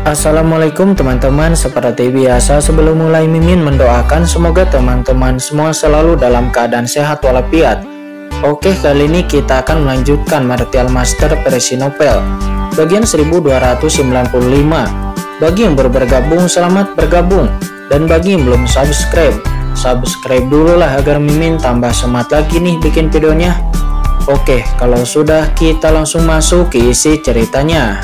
Assalamualaikum teman-teman, seperti biasa sebelum mulai Mimin mendoakan semoga teman-teman semua selalu dalam keadaan sehat walafiat. Oke, kali ini kita akan melanjutkan Martial Master versi novel bagian 1295. Bagi yang baru bergabung, selamat bergabung, dan bagi yang belum subscribe dulu lah agar Mimin tambah semangat lagi nih bikin videonya. Oke, kalau sudah kita langsung masuk ke isi ceritanya.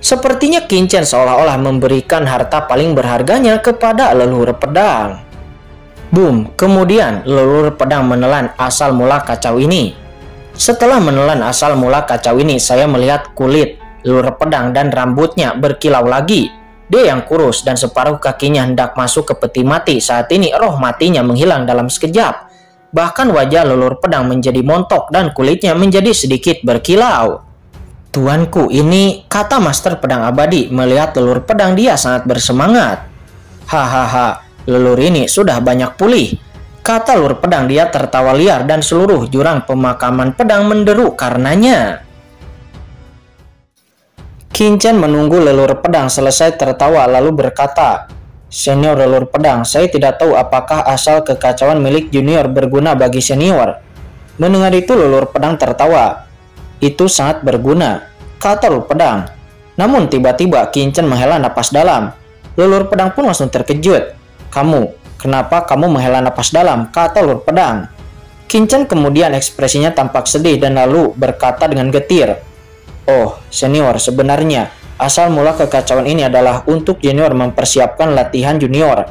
Sepertinya Kincen seolah-olah memberikan harta paling berharganya kepada leluhur pedang. Boom, kemudian leluhur pedang menelan asal mula kacau ini. Setelah menelan asal mula kacau ini, saya melihat kulit leluhur pedang dan rambutnya berkilau lagi. Dia yang kurus dan separuh kakinya hendak masuk ke peti mati. Saat ini roh matinya menghilang dalam sekejap. Bahkan wajah leluhur pedang menjadi montok dan kulitnya menjadi sedikit berkilau. Tuanku, ini, kata Master Pedang Abadi. Melihat leluhur pedang, dia sangat bersemangat. Hahaha, leluhur ini sudah banyak pulih, kata leluhur pedang. Dia tertawa liar dan seluruh jurang pemakaman pedang menderu karenanya. Kincen menunggu leluhur pedang selesai tertawa lalu berkata, "Senior leluhur pedang, saya tidak tahu apakah asal kekacauan milik junior berguna bagi senior." Mendengar itu leluhur pedang tertawa. "Itu sangat berguna," kata leluhur pedang. Namun tiba-tiba Kincen menghela napas dalam. Leluhur pedang pun langsung terkejut. Kenapa kamu menghela napas dalam?" kata leluhur pedang. Kincen kemudian ekspresinya tampak sedih dan lalu berkata dengan getir, "Oh, senior, sebenarnya asal mula kekacauan ini adalah untuk junior mempersiapkan latihan junior.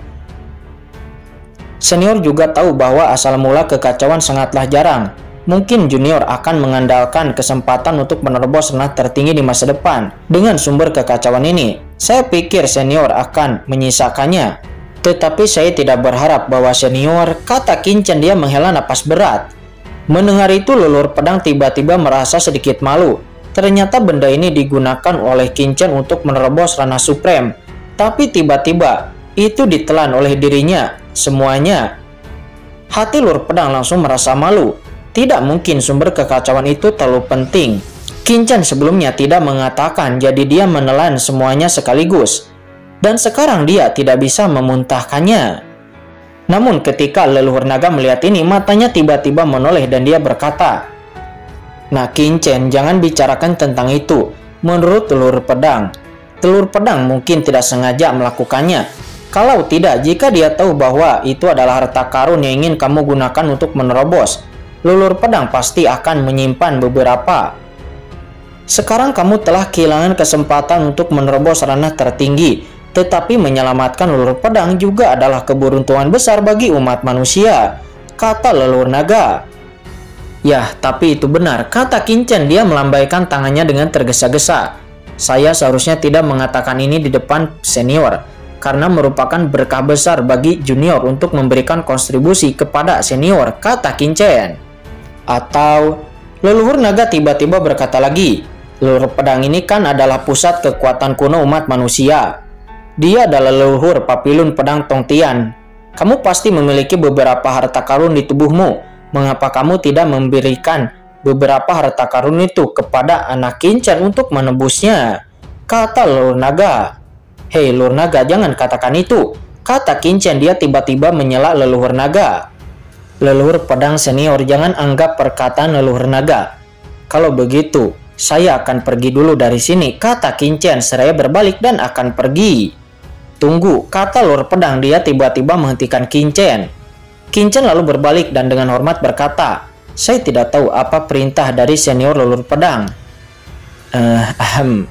Senior juga tahu bahwa asal mula kekacauan sangatlah jarang. Mungkin junior akan mengandalkan kesempatan untuk menerobos ranah tertinggi di masa depan. Dengan sumber kekacauan ini, saya pikir senior akan menyisakannya. Tetapi saya tidak berharap bahwa senior," kata Kincen. Dia menghela napas berat. Mendengar itu leluhur pedang tiba-tiba merasa sedikit malu. Ternyata benda ini digunakan oleh Kincen untuk menerobos ranah supreme. Tapi tiba-tiba itu ditelan oleh dirinya semuanya. Hati leluhur pedang langsung merasa malu. Tidak mungkin sumber kekacauan itu terlalu penting. Kincen sebelumnya tidak mengatakan, jadi dia menelan semuanya sekaligus. Dan sekarang dia tidak bisa memuntahkannya. Namun ketika leluhur naga melihat ini, matanya tiba-tiba menoleh dan dia berkata, "Nah Kincen, jangan bicarakan tentang itu." Menurut leluhur pedang mungkin tidak sengaja melakukannya. Kalau tidak, jika dia tahu bahwa itu adalah harta karun yang ingin kamu gunakan untuk menerobos, leluhur pedang pasti akan menyimpan beberapa. Sekarang kamu telah kehilangan kesempatan untuk menerobos ranah tertinggi, tetapi menyelamatkan leluhur pedang juga adalah keberuntungan besar bagi umat manusia, kata leluhur naga. "Yah, tapi itu benar," kata Kincen. Dia melambaikan tangannya dengan tergesa-gesa. "Saya seharusnya tidak mengatakan ini di depan senior, karena merupakan berkah besar bagi junior untuk memberikan kontribusi kepada senior," kata Kincen. Atau leluhur naga tiba-tiba berkata lagi, "Leluhur pedang ini kan adalah pusat kekuatan kuno umat manusia. Dia adalah leluhur Papilun Pedang Tongtian. Kamu pasti memiliki beberapa harta karun di tubuhmu. Mengapa kamu tidak memberikan beberapa harta karun itu kepada anak Kincen untuk menebusnya?" kata leluhur naga. "Hei leluhur naga, jangan katakan itu," kata Kincen. Dia tiba-tiba menyela leluhur naga. "Leluhur pedang senior, jangan anggap perkataan leluhur naga. Kalau begitu, saya akan pergi dulu dari sini," kata Kincen. Seraya berbalik dan akan pergi. "Tunggu," kata leluhur pedang. Dia tiba-tiba menghentikan Kincen. Kincen lalu berbalik dan dengan hormat berkata, "Saya tidak tahu apa perintah dari senior leluhur pedang."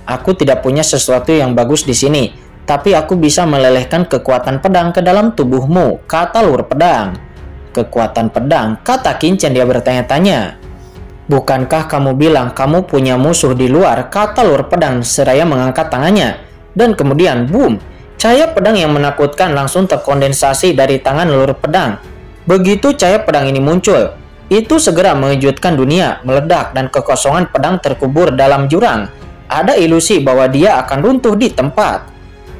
Aku tidak punya sesuatu yang bagus di sini, tapi aku bisa melelehkan kekuatan pedang ke dalam tubuhmu," kata leluhur pedang. "Kekuatan pedang?" kata Kincen. Dia bertanya-tanya. "Bukankah kamu bilang kamu punya musuh di luar?" kata leluhur pedang seraya mengangkat tangannya. Dan kemudian boom, cahaya pedang yang menakutkan langsung terkondensasi dari tangan leluhur pedang. Begitu cahaya pedang ini muncul, itu segera mengejutkan dunia, meledak dan kekosongan pedang terkubur dalam jurang. Ada ilusi bahwa dia akan runtuh di tempat.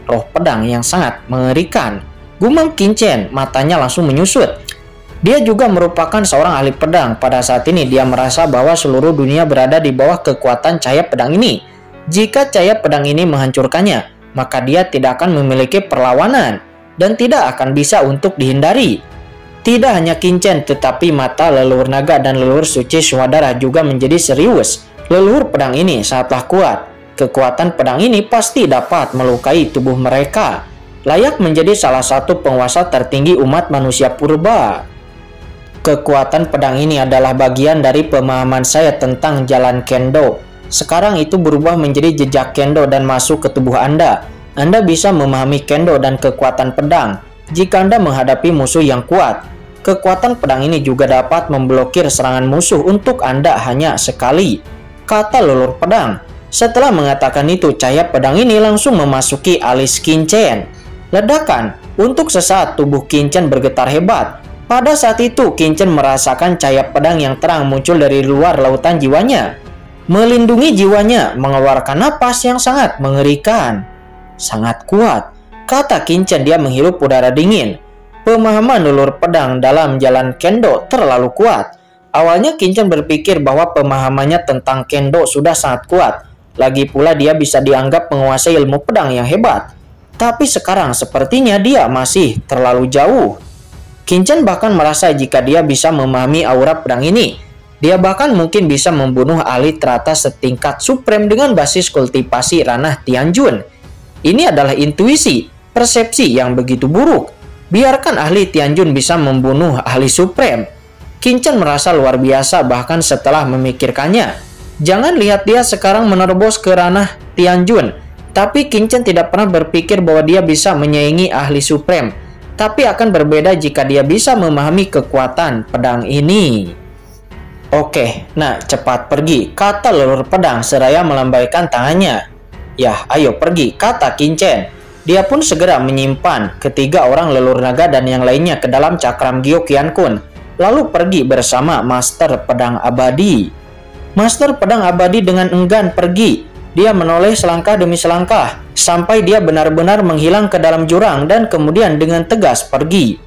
Roh pedang yang sangat mengerikan. Gumam Kincen, matanya langsung menyusut. Dia juga merupakan seorang ahli pedang. Pada saat ini dia merasa bahwa seluruh dunia berada di bawah kekuatan cahaya pedang ini. Jika cahaya pedang ini menghancurkannya, maka dia tidak akan memiliki perlawanan dan tidak akan bisa untuk dihindari. Tidak hanya Qin-Chen, tetapi mata leluhur naga dan leluhur suci Swadara juga menjadi serius. Leluhur pedang ini sangatlah kuat. Kekuatan pedang ini pasti dapat melukai tubuh mereka, layak menjadi salah satu penguasa tertinggi umat manusia purba. Kekuatan pedang ini adalah bagian dari pemahaman saya tentang jalan Kendo. Sekarang itu berubah menjadi jejak Kendo dan masuk ke tubuh Anda. Anda bisa memahami Kendo dan kekuatan pedang jika Anda menghadapi musuh yang kuat. Kekuatan pedang ini juga dapat memblokir serangan musuh untuk Anda hanya sekali, kata leluhur pedang. Setelah mengatakan itu, cahaya pedang ini langsung memasuki alis Qin-Chen. Ledakan. Untuk sesaat tubuh Qin-Chen bergetar hebat. Pada saat itu, Qin-Chen merasakan cahaya pedang yang terang muncul dari luar lautan jiwanya, melindungi jiwanya, mengeluarkan napas yang sangat mengerikan. Sangat kuat, kata Qin-Chen. Dia menghirup udara dingin. Pemahaman leluhur pedang dalam jalan Kendo terlalu kuat. Awalnya Qin-Chen berpikir bahwa pemahamannya tentang Kendo sudah sangat kuat. Lagi pula dia bisa dianggap menguasai ilmu pedang yang hebat. Tapi sekarang sepertinya dia masih terlalu jauh. Qin-Chen bahkan merasa jika dia bisa memahami aura pedang ini, dia bahkan mungkin bisa membunuh ahli teratas setingkat supreme dengan basis kultivasi ranah Tianjun. Ini adalah intuisi, persepsi yang begitu buruk. Biarkan ahli Tianjun bisa membunuh ahli supreme. Qin-Chen merasa luar biasa bahkan setelah memikirkannya. Jangan lihat dia sekarang menerobos ke ranah Tianjun, tapi Qin-Chen tidak pernah berpikir bahwa dia bisa menyaingi ahli supreme. Tapi akan berbeda jika dia bisa memahami kekuatan pedang ini. Oke, nah cepat pergi, kata leluhur pedang seraya melambaikan tangannya. Yah, ayo pergi, kata Qin-Chen. Dia pun segera menyimpan ketiga orang leluhur naga dan yang lainnya ke dalam cakram Gyo Qian-kun, lalu pergi bersama Master Pedang Abadi. Master Pedang Abadi dengan enggan pergi. Dia menoleh selangkah demi selangkah sampai dia benar-benar menghilang ke dalam jurang dan kemudian dengan tegas pergi.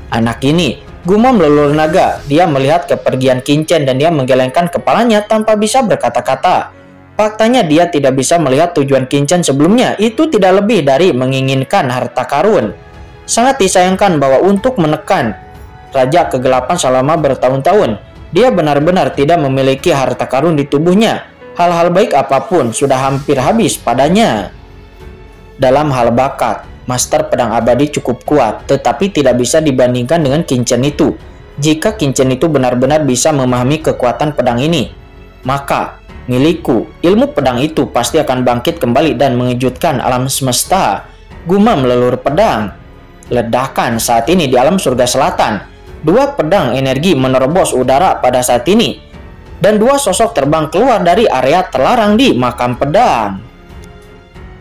Anak ini, gumam leluhur naga. Dia melihat kepergian Qin-Chen dan dia menggelengkan kepalanya tanpa bisa berkata-kata. Faktanya dia tidak bisa melihat tujuan Qin-Chen sebelumnya. Itu tidak lebih dari menginginkan harta karun. Sangat disayangkan bahwa untuk menekan Raja Kegelapan selama bertahun-tahun, dia benar-benar tidak memiliki harta karun di tubuhnya. Hal-hal baik apapun sudah hampir habis padanya. Dalam hal bakat, Master Pedang Abadi cukup kuat, tetapi tidak bisa dibandingkan dengan Qin-Chen itu. Jika Qin-Chen itu benar-benar bisa memahami kekuatan pedang ini, maka milikku, ilmu pedang itu pasti akan bangkit kembali dan mengejutkan alam semesta. Gumam leluhur pedang. Ledakan saat ini di alam surga selatan. Dua pedang energi menerobos udara pada saat ini, dan dua sosok terbang keluar dari area terlarang di makam pedang.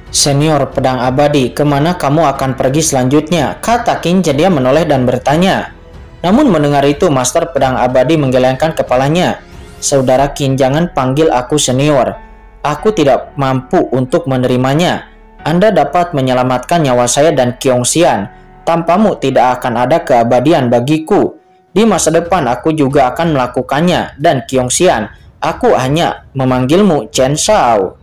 Senior Pedang Abadi, kemana kamu akan pergi selanjutnya? Kata Qin-Chen. Dia menoleh dan bertanya. Namun mendengar itu, Master Pedang Abadi menggelengkan kepalanya. Saudara Qin, jangan panggil aku senior. Aku tidak mampu untuk menerimanya. Anda dapat menyelamatkan nyawa saya dan Qiongxian. Tanpamu tidak akan ada keabadian bagiku. Di masa depan aku juga akan melakukannya. Dan Qiongxian, aku hanya memanggilmu Chen Shao,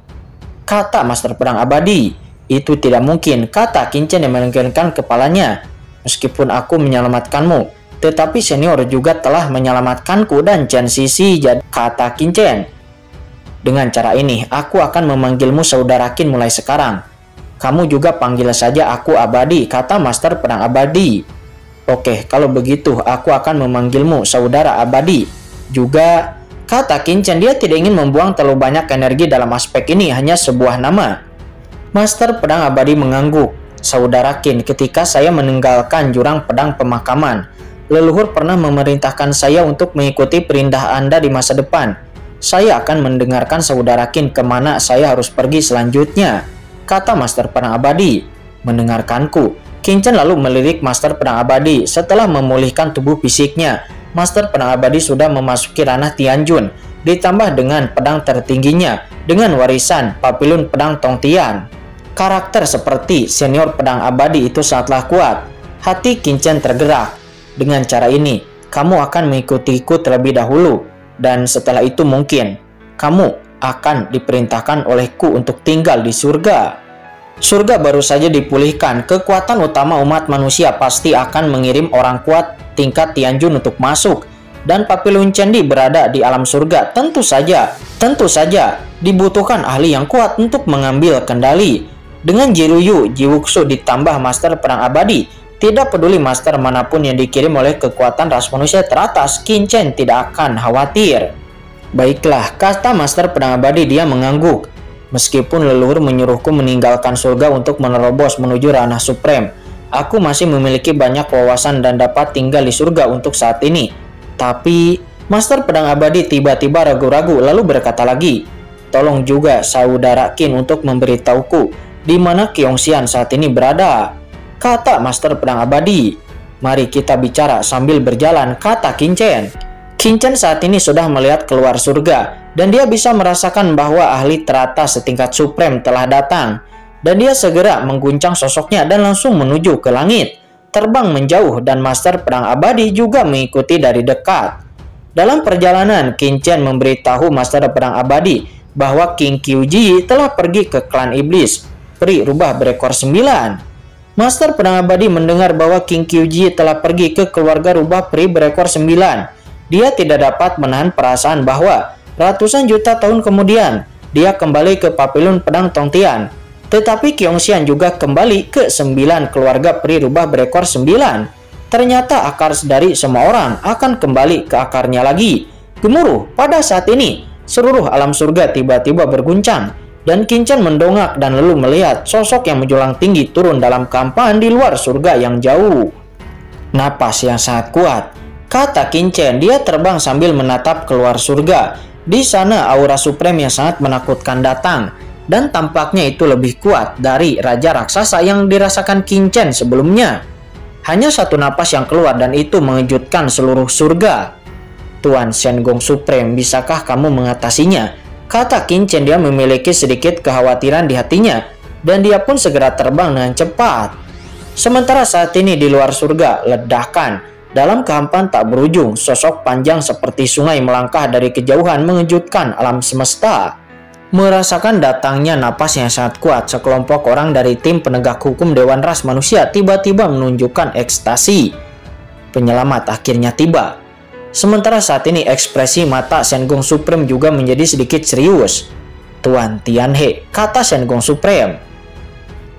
kata Master Pedang Abadi. Itu tidak mungkin, kata Qin-Chen yang menggelengkan kepalanya. Meskipun aku menyelamatkanmu, tetapi senior juga telah menyelamatkanku dan Chen Sisi, kata Qin-Chen. Dengan cara ini, aku akan memanggilmu saudara Qin mulai sekarang. Kamu juga panggil saja aku Abadi, kata Master Pedang Abadi. Oke, kalau begitu aku akan memanggilmu saudara Abadi juga, kata Qin-Chen. Dia tidak ingin membuang terlalu banyak energi dalam aspek ini, hanya sebuah nama. Master Pedang Abadi mengangguk. Saudara Qin, ketika saya meninggalkan jurang pedang pemakaman, leluhur pernah memerintahkan saya untuk mengikuti perintah Anda di masa depan. Saya akan mendengarkan saudara Qin kemana saya harus pergi selanjutnya, kata Master Pedang Abadi. Mendengarkanku. Qin-Chen lalu melirik Master Pedang Abadi. Setelah memulihkan tubuh fisiknya, Master Pedang Abadi sudah memasuki ranah Tianjun, ditambah dengan pedang tertingginya, dengan warisan papilun pedang Tongtian. Karakter seperti senior pedang abadi itu sangatlah kuat. Hati Qin-Chen tergerak. Dengan cara ini, kamu akan mengikutiku terlebih dahulu, dan setelah itu mungkin kamu akan diperintahkan olehku untuk tinggal di surga. Surga baru saja dipulihkan, kekuatan utama umat manusia pasti akan mengirim orang kuat tingkat Tianjun untuk masuk, dan Papillon Candi berada di alam surga. Tentu saja dibutuhkan ahli yang kuat untuk mengambil kendali. Dengan Jiruyu Jiwuxu ditambah Master Pedang Abadi, tidak peduli master manapun yang dikirim oleh kekuatan ras manusia teratas, Qin Chen tidak akan khawatir. Baiklah, kata Master Pedang Abadi, dia mengangguk. Meskipun leluhur menyuruhku meninggalkan surga untuk menerobos menuju ranah supreme, aku masih memiliki banyak wawasan dan dapat tinggal di surga untuk saat ini. Tapi Master Pedang Abadi tiba-tiba ragu-ragu lalu berkata lagi, tolong juga saudara Qin untuk memberitahuku di mana Qiongxian saat ini berada, kata Master Pedang Abadi. Mari kita bicara sambil berjalan, kata Qin Chen. Qin Chen saat ini sudah melihat keluar surga, dan dia bisa merasakan bahwa ahli teratas setingkat supreme telah datang, dan dia segera mengguncang sosoknya dan langsung menuju ke langit, terbang menjauh, dan Master Pedang Abadi juga mengikuti dari dekat. Dalam perjalanan, Qin Chen memberitahu Master Pedang Abadi bahwa King Qiuji telah pergi ke klan iblis, peri rubah berekor 9. Master Pedang Abadi mendengar bahwa King Qiuji telah pergi ke keluarga rubah peri berekor 9. Dia tidak dapat menahan perasaan bahwa ratusan juta tahun kemudian dia kembali ke Papillon Pedang Tongtian. Tetapi Qiongxian juga kembali ke 9 keluarga peri rubah berekor 9. Ternyata akar dari semua orang akan kembali ke akarnya lagi. Gemuruh pada saat ini, seluruh alam surga tiba-tiba berguncang, dan Qin Chen mendongak dan lalu melihat sosok yang menjulang tinggi turun dalam kampahan di luar surga yang jauh. Napas yang sangat kuat, kata Qin Chen. Dia terbang sambil menatap keluar surga. Di sana aura supreme yang sangat menakutkan datang, dan tampaknya itu lebih kuat dari Raja Raksasa yang dirasakan Qin Chen sebelumnya. Hanya satu napas yang keluar dan itu mengejutkan seluruh surga. Tuan Shen Gong Supreme, bisakah kamu mengatasinya? Kata Qin Chen. Dia memiliki sedikit kekhawatiran di hatinya, dan dia pun segera terbang dengan cepat. Sementara saat ini di luar surga, ledakan. Dalam kehampaan tak berujung, sosok panjang seperti sungai melangkah dari kejauhan mengejutkan alam semesta. Merasakan datangnya napas yang sangat kuat, sekelompok orang dari tim penegak hukum Dewan Ras Manusia tiba-tiba menunjukkan ekstasi. Penyelamat akhirnya tiba. Sementara saat ini ekspresi mata Shen Gong Supreme juga menjadi sedikit serius. Tuan Tianhe, kata Shen Gong Supreme.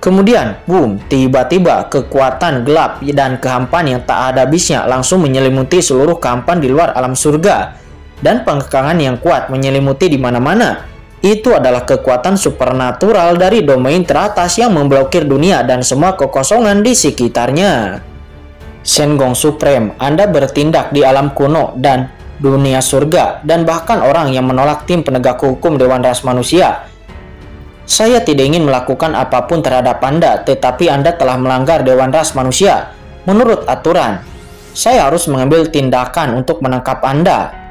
Kemudian, boom, tiba-tiba kekuatan gelap dan kehampaan yang tak ada habisnya langsung menyelimuti seluruh kehampaan di luar alam surga. Dan pengkekangan yang kuat menyelimuti di mana-mana. Itu adalah kekuatan supernatural dari domain teratas yang memblokir dunia dan semua kekosongan di sekitarnya. Shen Gong Supreme, Anda bertindak di alam kuno dan dunia surga, dan bahkan orang yang menolak tim penegak hukum Dewan Ras Manusia. Saya tidak ingin melakukan apapun terhadap Anda, tetapi Anda telah melanggar Dewan Ras Manusia. Menurut aturan, saya harus mengambil tindakan untuk menangkap Anda.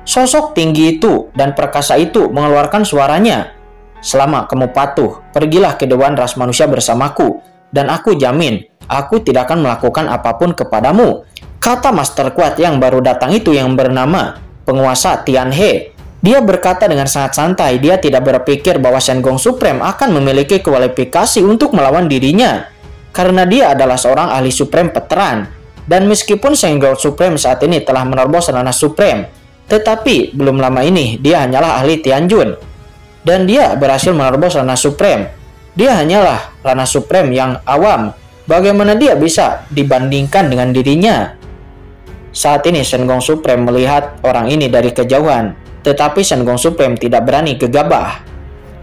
Sosok tinggi itu dan perkasa itu mengeluarkan suaranya. Selama kamu patuh, pergilah ke Dewan Ras Manusia bersamaku, dan aku jamin, aku tidak akan melakukan apapun kepadamu, kata master kuat yang baru datang itu yang bernama penguasa Tianhe. Dia berkata dengan sangat santai. Dia tidak berpikir bahwa Shen Gong Supreme akan memiliki kualifikasi untuk melawan dirinya, karena dia adalah seorang ahli supreme veteran. Dan meskipun Shen Gong Supreme saat ini telah menerobos ranah supreme, tetapi belum lama ini dia hanyalah ahli Tianjun, dan dia berhasil menerobos ranah supreme. Dia hanyalah ranah supreme yang awam. Bagaimana dia bisa dibandingkan dengan dirinya? Saat ini Shen Gong Supreme melihat orang ini dari kejauhan. Tetapi Shen Gong Supreme tidak berani gegabah.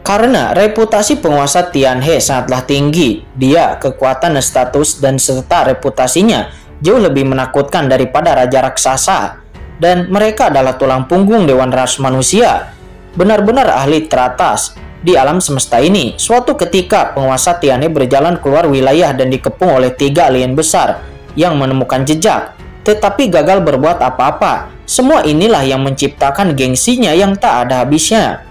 Karena reputasi penguasa Tianhe sangatlah tinggi. Dia, kekuatan, status, dan serta reputasinya jauh lebih menakutkan daripada Raja Raksasa. Dan mereka adalah tulang punggung Dewan Ras Manusia. Benar-benar ahli teratas di alam semesta ini. Suatu ketika penguasa Tianhe berjalan keluar wilayah dan dikepung oleh 3 alien besar yang menemukan jejak, tetapi gagal berbuat apa-apa. Semua inilah yang menciptakan gengsinya yang tak ada habisnya.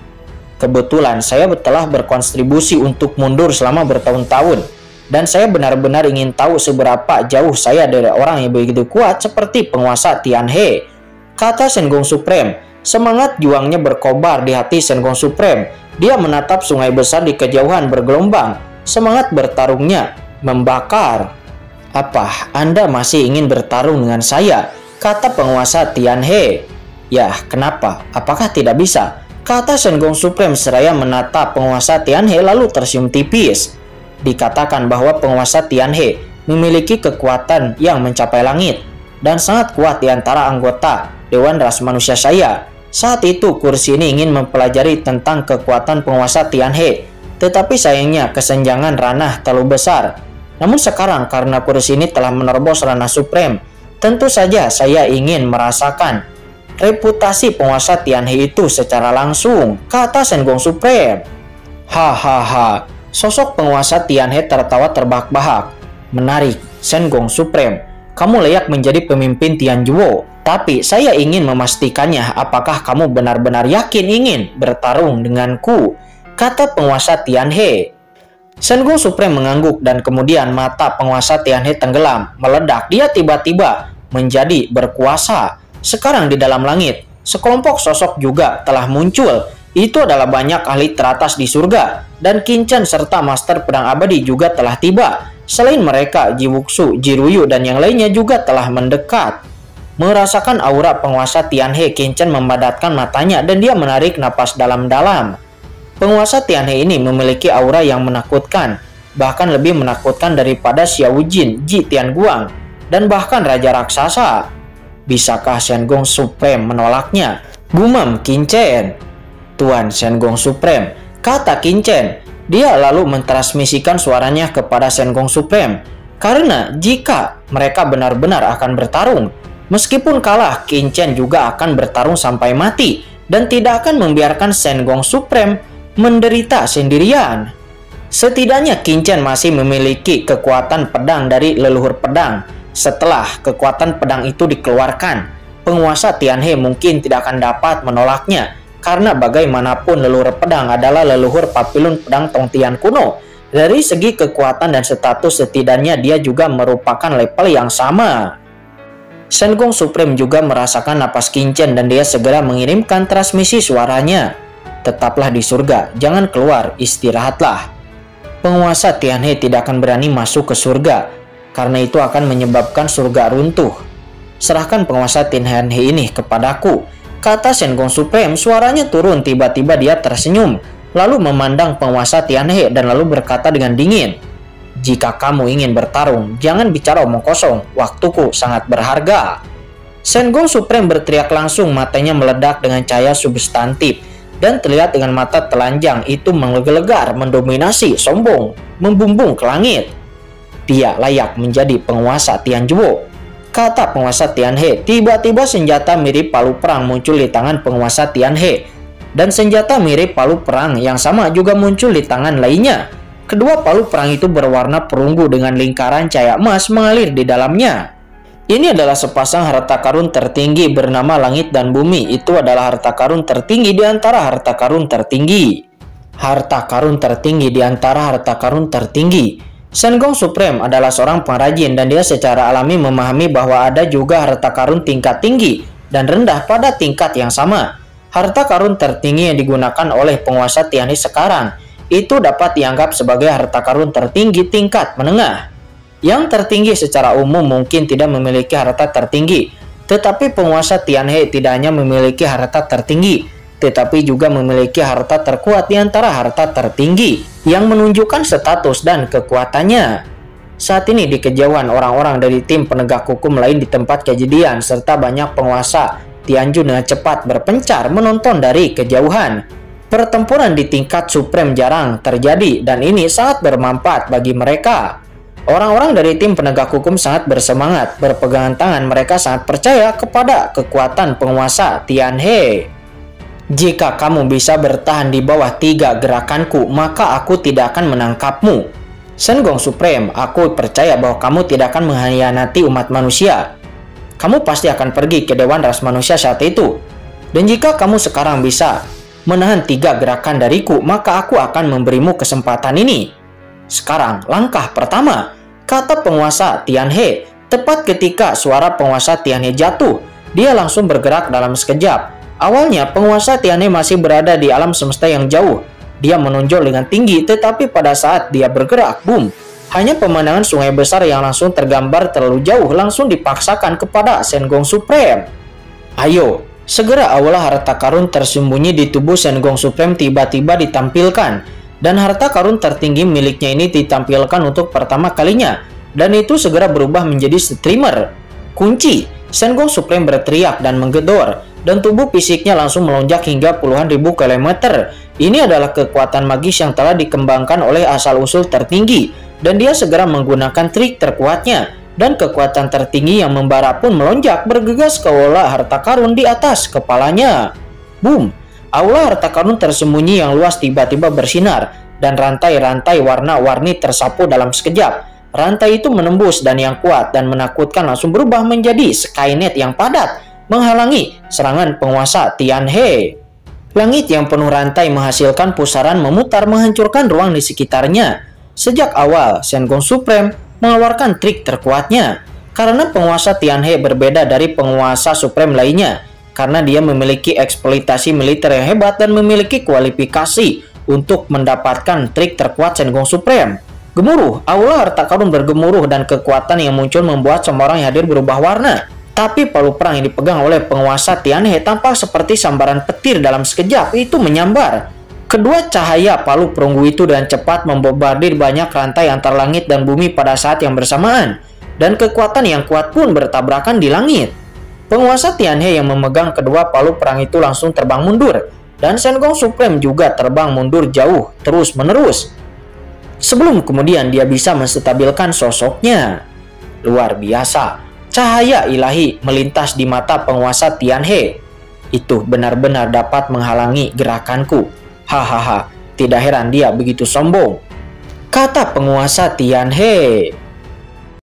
Kebetulan saya telah berkontribusi untuk mundur selama bertahun-tahun. Dan saya benar-benar ingin tahu seberapa jauh saya dari orang yang begitu kuat seperti penguasa Tianhe, kata Senggong Supreme. Semangat juangnya berkobar di hati Senggong Supreme. Dia menatap sungai besar di kejauhan bergelombang. Semangat bertarungnya membakar. Apa Anda masih ingin bertarung dengan saya? Kata penguasa Tianhe. Ya, kenapa? Apakah tidak bisa? Kata Senggong Supreme seraya menatap penguasa Tianhe lalu tersenyum tipis. Dikatakan bahwa penguasa Tianhe memiliki kekuatan yang mencapai langit dan sangat kuat di antara anggota Dewan Ras Manusia saya. Saat itu kursi ini ingin mempelajari tentang kekuatan penguasa Tianhe, tetapi sayangnya kesenjangan ranah terlalu besar. Namun sekarang karena kursi ini telah menerobos ranah Supreme, tentu saja saya ingin merasakan reputasi penguasa Tianhe itu secara langsung, kata Senggong Supreme. Hahaha. Sosok penguasa Tianhe tertawa terbahak-bahak. Menarik, Senggong Supreme. Kamu layak menjadi pemimpin Tianjuo. Tapi saya ingin memastikannya apakah kamu benar-benar yakin ingin bertarung denganku, kata penguasa Tianhe. Senggong Supreme mengangguk dan kemudian mata penguasa Tianhe tenggelam, meledak. Dia tiba-tiba menjadi berkuasa. Sekarang di dalam langit, sekelompok sosok juga telah muncul. Itu adalah banyak ahli teratas di surga, dan Qin Chen serta Master Pedang Abadi juga telah tiba. Selain mereka, Ji Wuxu, Ji Ruyu, dan yang lainnya juga telah mendekat. Merasakan aura penguasa Tianhe, Qin Chen memadatkan matanya dan dia menarik napas dalam-dalam. Penguasa Tianhe ini memiliki aura yang menakutkan, bahkan lebih menakutkan daripada Xiao Jin, Ji Tianguang, dan bahkan Raja Raksasa. Bisakah Senggong Supreme menolaknya? Gumam Qin Chen. Tuan Senggong Supreme, kata Qin Chen. Dia lalu mentransmisikan suaranya kepada Senggong Supreme. Karena jika mereka benar-benar akan bertarung, meskipun kalah, Qin Chen juga akan bertarung sampai mati dan tidak akan membiarkan Senggong Supreme menderita sendirian. Setidaknya Qin Chen masih memiliki kekuatan pedang dari leluhur pedang. Setelah kekuatan pedang itu dikeluarkan, penguasa Tianhe mungkin tidak akan dapat menolaknya. Karena bagaimanapun leluhur pedang adalah leluhur papilun pedang Tongtian kuno. Dari segi kekuatan dan status setidaknya dia juga merupakan level yang sama. Senggong Supreme juga merasakan napas Qin Chen dan dia segera mengirimkan transmisi suaranya. Tetaplah di surga, jangan keluar, istirahatlah. Penguasa Tianhe tidak akan berani masuk ke surga, karena itu akan menyebabkan surga runtuh. Serahkan penguasa Tianhe ini kepadaku, kata Senggong Supreme. Suaranya turun, tiba-tiba dia tersenyum, lalu memandang penguasa Tianhe dan lalu berkata dengan dingin, jika kamu ingin bertarung, jangan bicara omong kosong, waktuku sangat berharga. Senggong Supreme berteriak langsung, matanya meledak dengan cahaya substantif, dan terlihat dengan mata telanjang itu menggelegar, mendominasi, sombong, membumbung ke langit. Dia layak menjadi penguasa Tianjuo, kata penguasa Tianhe. Tiba-tiba senjata mirip palu perang muncul di tangan penguasa Tianhe. Dan senjata mirip palu perang yang sama juga muncul di tangan lainnya. Kedua palu perang itu berwarna perunggu dengan lingkaran cahaya emas mengalir di dalamnya. Ini adalah sepasang harta karun tertinggi bernama Langit dan Bumi. Itu adalah harta karun tertinggi di antara harta karun tertinggi. Harta karun tertinggi di antara harta karun tertinggi. Senggong Supreme adalah seorang pengrajin dan dia secara alami memahami bahwa ada juga harta karun tingkat tinggi dan rendah pada tingkat yang sama. Harta karun tertinggi yang digunakan oleh penguasa Tianhe sekarang itu dapat dianggap sebagai harta karun tertinggi tingkat menengah. Yang tertinggi secara umum mungkin tidak memiliki harta tertinggi, tetapi penguasa Tianhe tidak hanya memiliki harta tertinggi, tetapi juga memiliki harta terkuat di antara harta tertinggi yang menunjukkan status dan kekuatannya. Saat ini di kejauhan orang-orang dari tim penegak hukum lain di tempat kejadian serta banyak penguasa Tianju dengan cepat berpencar menonton dari kejauhan. Pertempuran di tingkat Supreme jarang terjadi dan ini sangat bermanfaat bagi mereka. Orang-orang dari tim penegak hukum sangat bersemangat, berpegangan tangan, mereka sangat percaya kepada kekuatan penguasa Tianhe. Jika kamu bisa bertahan di bawah 3 gerakanku, maka aku tidak akan menangkapmu. Senggong Supreme, aku percaya bahwa kamu tidak akan mengkhianati umat manusia. Kamu pasti akan pergi ke Dewan Ras Manusia saat itu. Dan jika kamu sekarang bisa menahan 3 gerakan dariku, maka aku akan memberimu kesempatan ini. Sekarang, langkah pertama, kata penguasa Tianhe. Tepat ketika suara penguasa Tianhe jatuh, dia langsung bergerak dalam sekejap. Awalnya, penguasa Tianhe masih berada di alam semesta yang jauh. Dia menonjol dengan tinggi, tetapi pada saat dia bergerak, boom, hanya pemandangan sungai besar yang langsung tergambar terlalu jauh langsung dipaksakan kepada Senggong Supreme. Ayo, segera aula harta karun tersembunyi di tubuh Senggong Supreme tiba-tiba ditampilkan. Dan harta karun tertinggi miliknya ini ditampilkan untuk pertama kalinya. Dan itu segera berubah menjadi streamer. Kunci, Senggong Supreme berteriak dan menggedor. Dan tubuh fisiknya langsung melonjak hingga puluhan ribu kilometer. Ini adalah kekuatan magis yang telah dikembangkan oleh asal-usul tertinggi. Dan dia segera menggunakan trik terkuatnya. Dan kekuatan tertinggi yang membara pun melonjak bergegas ke aula harta karun di atas kepalanya. Boom! Aula harta karun tersembunyi yang luas tiba-tiba bersinar. Dan rantai-rantai warna-warni tersapu dalam sekejap. Rantai itu menembus dan yang kuat dan menakutkan langsung berubah menjadi Skynet yang padat, menghalangi serangan penguasa Tianhe. Langit yang penuh rantai menghasilkan pusaran memutar menghancurkan ruang di sekitarnya. Sejak awal, Senggong Supreme mengeluarkan trik terkuatnya. Karena penguasa Tianhe berbeda dari penguasa Supreme lainnya. Karena dia memiliki eksploitasi militer yang hebat dan memiliki kualifikasi untuk mendapatkan trik terkuat Senggong Supreme. Gemuruh, aula harta karun bergemuruh dan kekuatan yang muncul membuat semua orang yang hadir berubah warna. Tapi palu perang yang dipegang oleh penguasa Tianhe tampak seperti sambaran petir dalam sekejap itu menyambar. Kedua cahaya palu perunggu itu dengan cepat membombardir banyak rantai antar langit dan bumi pada saat yang bersamaan. Dan kekuatan yang kuat pun bertabrakan di langit. Penguasa Tianhe yang memegang kedua palu perang itu langsung terbang mundur. Dan Senggong Supreme juga terbang mundur jauh terus-menerus. Sebelum kemudian dia bisa menstabilkan sosoknya. Luar biasa. Cahaya ilahi melintas di mata penguasa Tianhe. Itu benar-benar dapat menghalangi gerakanku. Hahaha, tidak heran dia begitu sombong, kata penguasa Tianhe.